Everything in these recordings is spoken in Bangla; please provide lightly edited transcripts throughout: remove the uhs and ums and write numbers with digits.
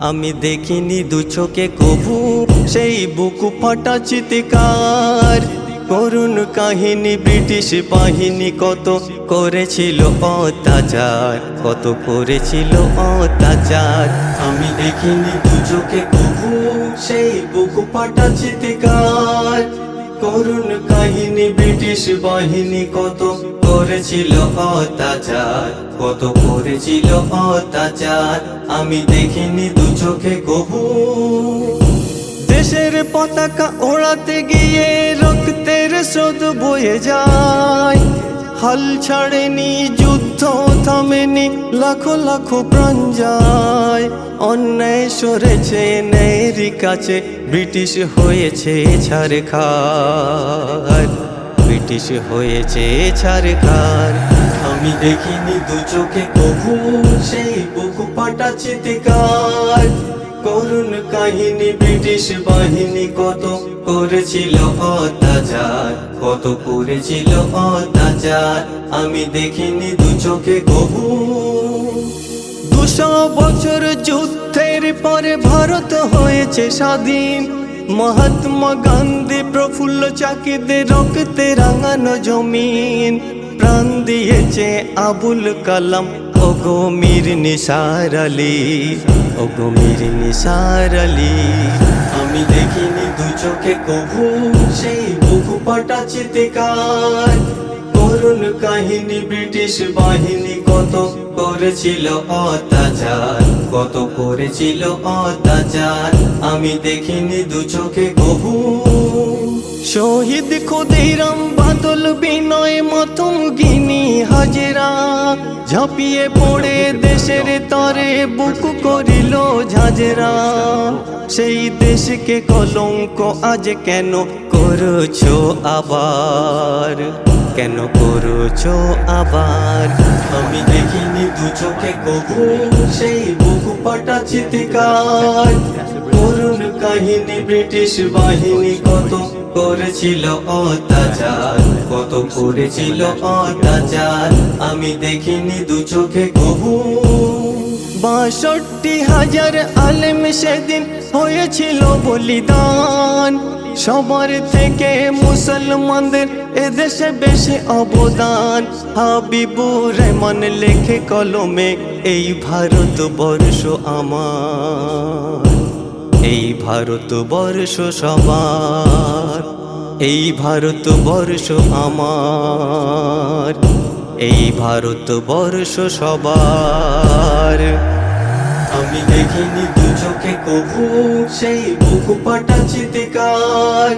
আমি দেখিনি দু চোখে কভু সেই বুকু ফাটা চিৎকার। করুণ কাহিনী ব্রিটিশ বাহিনী কত করেছিল অত্যাচার, কত করেছিল অত্যাচার। আমি দেখিনি দু চোখে কভু সেই বুকু ফাটা চিৎকার। করুণ কাহিনী ব্রিটিশ বাহিনী কত করেছিল অত্যাচার, কত করেছিল অত্যাচার। আমি দেখিনি দু চোখে কভু। দেশের পতাকা ওড়াতে গিয়ে রক্তের স্রোত বয়ে যায়। হাল ছাড়েনি, যুদ্ধ থামেনি, লাখো লাখো প্রাণ যায়। অন্যায় সরেছে ন্যায়ের কাছে, ব্রিটিশ হয়েছে ছারখার, ব্রিটিশ হয়েছে ছারখার। আমি দেখিনি দু চোখে কভু সেই বুকু ফাটা চিৎকার। করুণ কাহিনী ব্রিটিশ বাহিনী কত করেছিল অত্যাচার, কত করেছিল অত্যাচার। আমি দেখিনি দু চোখে কভু। 200 বছর যুদ্ধের পরে ভারত হয়েছে স্বাধীন। মহাত্মা গান্ধী প্রফুল্ল চাকিদের রক্তে রাঙানো জমিন। প্রাণ দিয়েছে আবুল কালাম ও গো মীর নিসার আলী, ও গো মীর নিসার আলী। আমি দেখিনি দু চোখে কভু সেই বুকু ফাটা চিৎকার। করুণ কাহিনী ব্রিটিশ বাহিনী কত করেছিল অত্যাচার, কত করেছিল অত্যাচার। আমি দেখিনি দু চোখে কভু। শহীদ ক্ষুদিরাম বাদল বিনয় মতুম গিনি হাজরা, ঝাঁপিয়ে পড়ে দেশের তরে বুক করিল ঝাঁঝরা। সেই দেশকে কলঙ্ক আজ কেন করছো আবার, কেন করছো আবার। আমি দেখিনি দু চোখে কভু সেই বুকু ফাটা চিৎকার। করুণ কাহিনী ব্রিটিশ বাহিনী কত করেছিল অত্যাচার, কত করেছিল অত্যাচার। আমি দেখিনি দু চোখে কভু। 62,000 আলেম সেদিন হয়েছিল বলিদান। সবার থেকে মুসলমানদের এদেশে বেশি অবদান। হাবিবুর রহমান লেখে কলমে এই ভারতবর্ষ আমার, এই ভারতবর্ষ সবার, এই ভারতবর্ষ আমার, এই ভারতবর্ষ সবার। আমি দেখিনি দু চোখে কভু সেই বুকু ফাটা চিৎকার।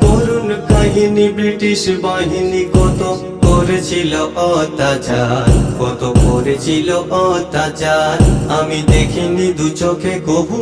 করুণ কাহিনী ব্রিটিশ বাহিনী কত করেছিল অত্যাচার, কত করেছিল অত্যাচার। আমি দেখিনি দু চোখে কভু।